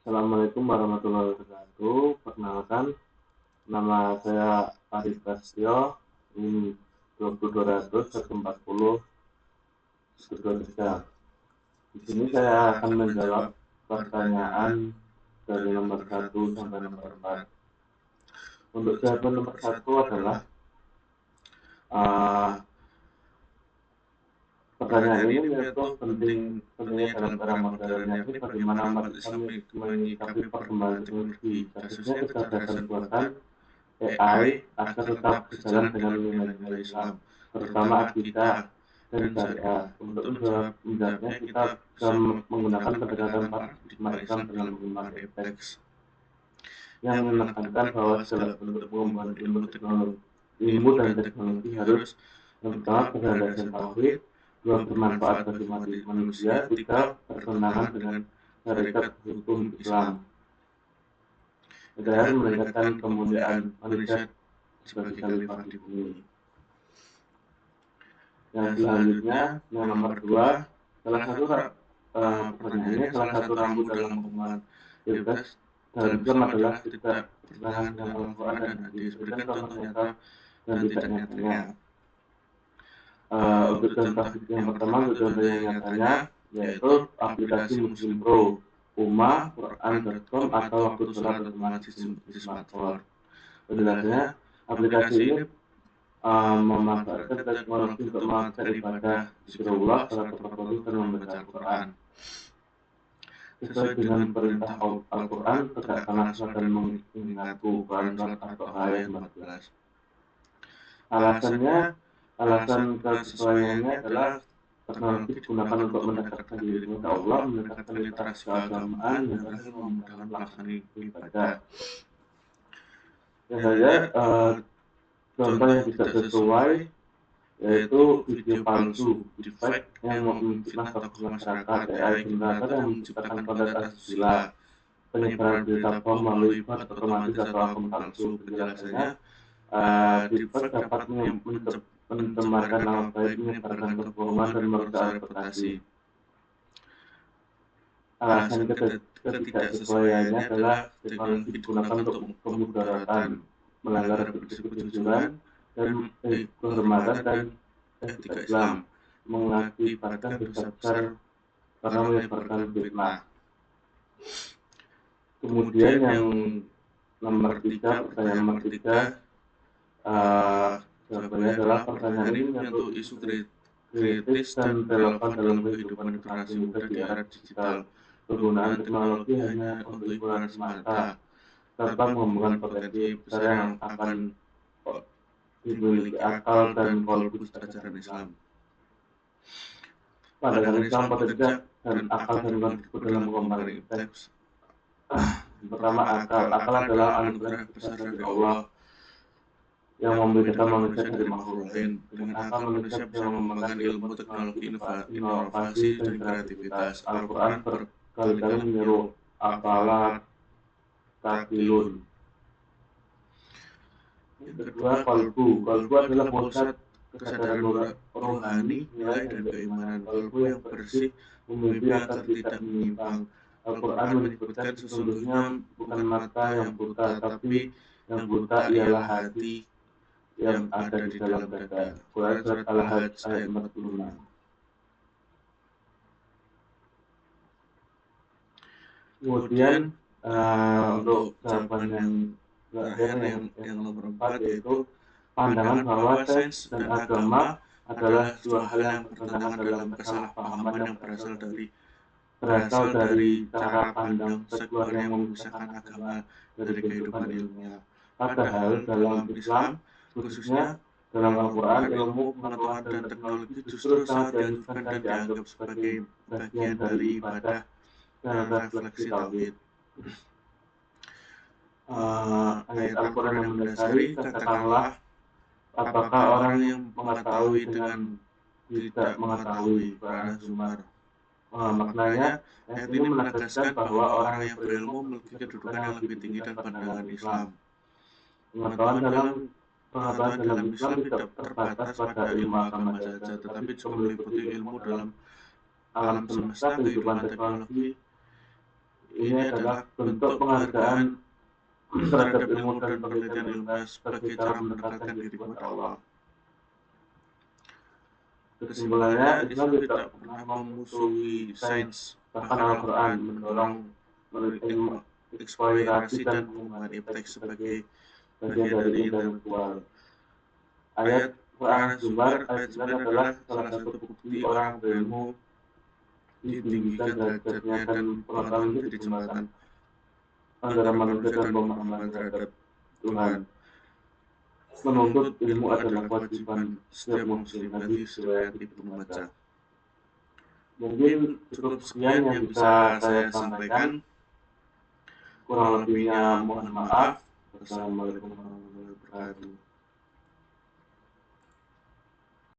Assalamualaikum warahmatullahi wabarakatuh. Perkenalkan, nama saya Arif Prasetyo, ini 2200 140 Di sini saya akan menjawab pertanyaan dari nomor 1 sampai nomor 4. Untuk jawaban nomor 1 adalah uh, pertanyaan ini menyentuh pentingnya dalam era modern, yakni bagaimana umat Islam menyikapi perkembangan teknologi, khususnya kecerdasan buatan AI agar tetap berjalan dengan nilai-nilai Islam, terutama akidah dan syariah. Untuk menjawabnya, kita bisa menggunakan pendekatan paradigma Islam dalam mengembangkan teks yang menekankan bahwa segala bentuk pengembangan ilmu dan teknologi harus yang pertama berlandaskan tauhid, dua bermanfaat bagi manusia, tiga bertentangan dengan syariat hukum Islam, dan meningkatkan kemuliaan manusia sebagai khalifah di bumi. Yang selanjutnya, yang nomor 2, pertanyaannya salah satu rambu dalam hubungan pilpres dalam Islam adalah tidak bertentangan dengan Al-Quran dan Hadis. Berikan contoh nyata dan tidak nyatanya. Untuk contoh yang pertama, untuk contoh yang nyatanya, yaitu aplikasi Muslim Pro, UMA, Quran.com, atau waktu sholat otomatis di smartphone. Penjelasannya, aplikasi ini memanfaatkan teknologi untuk melakukan ibadah zikrullah, salat tarawih, dan membaca Al-Quran. Sesuai dengan perintah Al-Quran, tegakkanlah salat dan mengingatku, Quran surat At-Taha ayat 14. Alasan kesesuaiannya adalah teknologi digunakan untuk mendekatkan diri kepada Allah, mendekatkan literasi keagamaan, dan memudahkan pelaksanaan ibadah. Ya saja, contoh yang tidak sesuai yaitu video palsu, deepfake yang memfitnah tokoh masyarakat, AI generator yang menciptakan konten asusila, penyebaran berita bohong melalui bot otomatis atau akun palsu. Penjelasannya, deepfake dapat mencemarkan nama baik, menyebarkan kebohongan, dan merusak reputasi. Alasan ketidaksesuaiannya adalah teknologi digunakan untuk kemudaratan, melanggar kejujuran dan kehormatan dan etika Islam, mengakibatkan dosa besar karena menyebarkan fitnah. Kemudian yang nomor 3, pertanyaan nomor 3, jawabannya adalah pertanyaan ini menyentuh isu kritis dan relevan dalam kehidupan generasi muda di era digital. Penggunaan teknologi hanya untuk hiburan semata, tanpa mengembangkan potensi besar yang akan dimiliki akal dan kolbus ajaran Islam. Pandangan Islam potensi dan akal dan kolbus dalam mengembangkan teks. Pertama, akal adalah anugerah besar dari Allah yang membedakan manusia dari makhluk lain. Dengan akal, manusia bisa mengembangkan ilmu, teknologi, inovasi, dan kreativitas. Al-Quran berkali-kali menyeru afala taqilun. Yang kedua, qalbu adalah pusat kesadaran rohani, nilai, dan keimanan. Qalbu yang bersih, memimpin agar tidak menyimpang. Al-Quran menyebutkan sesungguhnya bukan mata yang buta, tapi yang buta ialah hati yang ada di dalam dada. Quran surat Al-Hajj ayat 46. Kemudian untuk jawaban yang terakhir yang nomor 4, yaitu pandangan bahwa sains dan agama adalah dua hal yang bertentangan dalam kesalahpahaman yang berasal dari cara pandang sekuler yang memisahkan agama dari kehidupan ilmiah. Padahal dalam Islam, khususnya dalam Al-Quran, ilmu, pengetahuan, dan teknologi justru sangat dianjurkan dan dianggap sebagai bagian dari ibadah dan refleksi tauhid. Ayat Al-Quran yang mendasari, katakanlah, apakah orang yang mengetahui dengan tidak mengetahui, Quran Zumar. Maknanya, ayat ini menegaskan bahwa orang yang berilmu memiliki kedudukan yang lebih tinggi dan pandangan Islam. Pengetahuan dalam Islam tidak terbatas pada ilmu agama saja, tetapi juga meliputi ilmu dalam alam semesta, kehidupan teknologi, Ini adalah bentuk penghargaan terhadap ilmu dan penelitian ilmiah sebagai cara mendekatkan diri kepada Allah. Kesimpulannya, Islam tidak pernah memusuhi sains, bahkan Al-Quran mendorong eksplorasi dan pengembangan iptek sebagai bagian dari intelektual. Ayat Quran Zumar ayat 9 adalah salah satu bukti orang berilmu ditinggikan derajatnya dan pengetahuan menjadi jembatan antara manusia dan pemahaman terhadap Tuhan. Menuntut ilmu adalah kewajiban setiap muslim. Hadis riwayat Ibnu Majah. Mungkin cukup sekian yang bisa saya sampaikan. Kurang lebihnya mohon maaf. Wassalamualaikum warahmatullahi wabarakatuh.